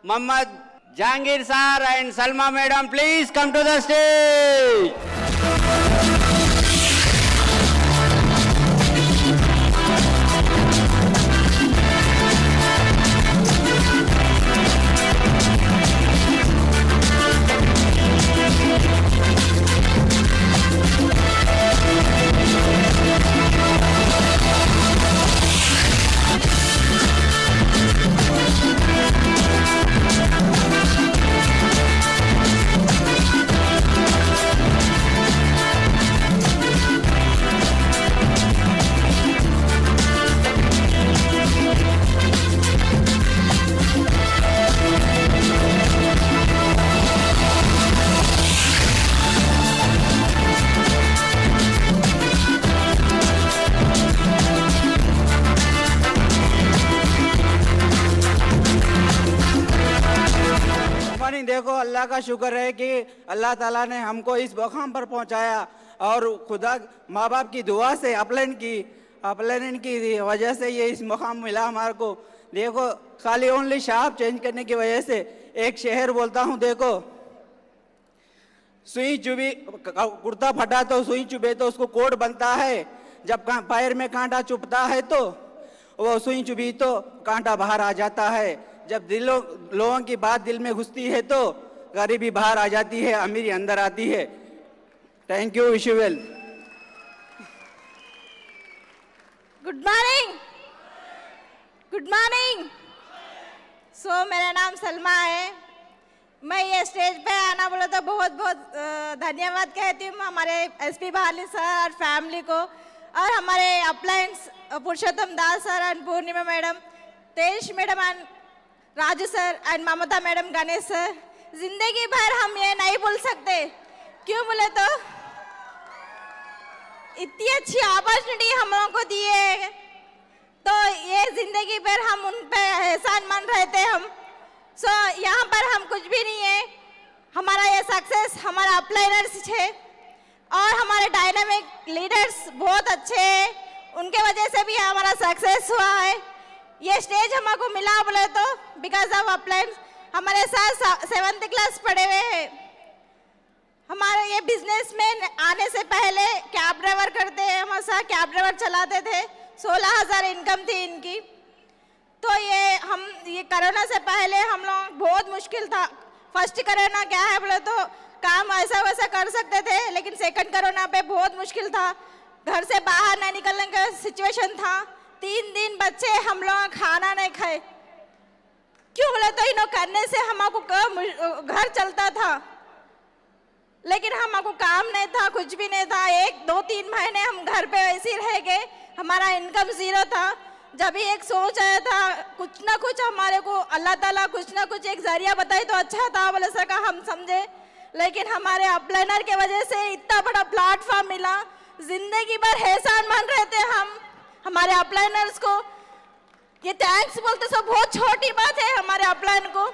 Mohammad Jahangir sir and Salma madam, please come to the stage. देखो अल्लाह का शुक्र है कि अल्लाह ताला ने हमको इस मुकाम पर पहुंचाया और खुदा माँ बाप की दुआ से अपलाइन की वजह से ये इस मुकाम मिला हमारे को। देखो खाली ओनली शाप चेंज करने की वजह से एक शहर बोलता हूँ। देखो सुई चुभी कुर्ता फटा तो सुई चुभे तो उसको कोट बनता है, जब पैर में कांटा चुभता है तो वो सुई चुभी तो कांटा बाहर आ जाता है। जब लोगों की बात दिल में घुसती है तो गरीबी बाहर आ जाती है, अमीरी अंदर आती है। Thank you, wish you well. Good morning, good morning. So मेरा नाम सलमा है। मैं ये स्टेज पे आना बोला तो बहुत बहुत धन्यवाद कहती हूँ हमारे एसपी भाली सर और फैमिली को, और हमारे appliances Purushottam Das sir and Purnima madam, Tej madam and Raju sir and Mamta madam, Ganesh sir. जिंदगी भर हम ये नहीं भूल सकते। क्यों बोले तो इतनी अच्छी अपॉर्चुनिटी हम लोगों को दी है, तो ये जिंदगी भर हम उन पे एहसानमंद रहते हम। सो यहाँ पर हम कुछ भी नहीं है। हमारा ये सक्सेस हमारा अपलाइनर्स है और हमारे डायनामिक लीडर्स बहुत अच्छे हैं, उनके वजह से भी हमारा सक्सेस हुआ है। ये स्टेज हमको मिला बोले तो बिकॉज ऑफ अपलाइन। हमारे साथ 7th क्लास पढ़े हुए हैं। हमारे ये बिजनेस में आने से पहले कैब ड्राइवर करते हैं, हमारे साथ कैब ड्राइवर चलाते थे। 16,000 इनकम थी इनकी। तो ये कोरोना से पहले हम लोग बहुत मुश्किल था। फर्स्ट कोरोना क्या है बोले तो काम ऐसा वैसा कर सकते थे, लेकिन सेकंड कोरोना पे बहुत मुश्किल था। घर से बाहर नहीं निकलने का सिचुएशन था। 3 दिन बच्चे हम लोग खाना नहीं खाए। क्यों बोले तो इन्हों करने से हमको घर चलता था, लेकिन हमको काम नहीं था, कुछ भी नहीं था। 1-2-3 महीने हम घर पे ऐसे ही रह गए। हमारा इनकम जीरो था। जब भी एक सोच आया था कुछ ना कुछ हमारे को अल्लाह ताला कुछ ना कुछ एक जरिया बताए तो अच्छा था बोले सका हम समझे, लेकिन हमारे अपलाइनर के वजह से इतना बड़ा प्लेटफॉर्म मिला। जिंदगी भर एहसानमंद रहते हम हमारे अपलाइनर्स को। ये थैंक्स बोलते सब बहुत छोटी बात है हमारे अपलाइन को।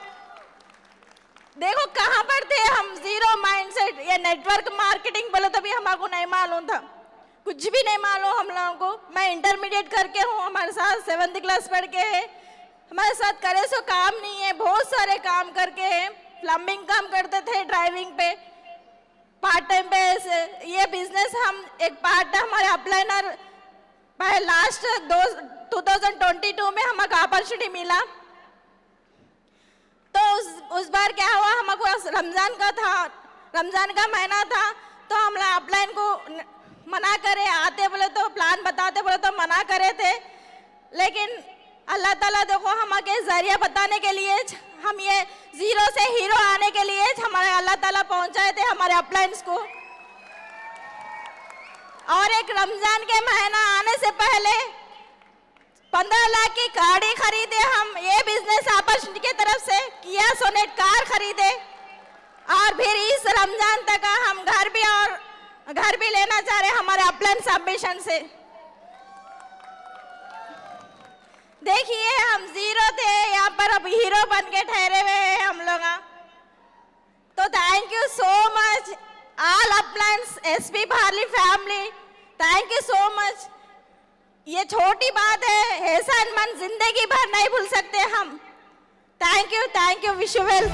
देखो कहाँ पर थे हम, जीरो माइंडसेट। ये नेटवर्क मार्केटिंग बोले तो भी हमको नहीं मालूम था, कुछ भी नहीं मालूम हम लोगों को। मैं इंटरमीडिएट करके हूँ, हमारे साथ 7th क्लास पढ़ के है। हमारे साथ करे सो काम नहीं है, बहुत सारे काम करके है। प्लम्बिंग काम करते थे, ड्राइविंग पे पार्ट टाइम पे। ये बिजनेस हम एक पार्ट हमारे अपलाइनर लास्ट 2022 में हमको अपॉर्चुनिटी मिला। तो उस बार क्या हुआ, हमको रमजान का था, रमजान का महीना था। तो हम अपलाइन को मना करे, आते बोले तो प्लान बताते बोले तो मना करे थे, लेकिन अल्लाह ताला देखो हमारे जरिया बताने के लिए, हम ये जीरो से हीरो आने के लिए हमारे अल्लाह ताला पहुंचाए थे हमारे अपलाइंस को। और एक रमजान के महीना आने से पहले 15 लाख की गाड़ी खरीदे हम। ये बिजनेस अपॉर्चुनिटी की तरफ से किया सोनेट कार खरीदे, और फिर इस रमजान तक हम घर भी लेना चाह रहे हमारे अपलाइन सबमिशन से। देखिए हम जीरो थे, यहाँ पर अब हीरो बन के ठहरे हुए हैं हम लोग। तो thank you so much all appliances SP Bharli family, thank you so much. ये छोटी बात है, एहसानमंद जिंदगी भर नहीं भूल सकते हम। Thank you, thank you, wish you well.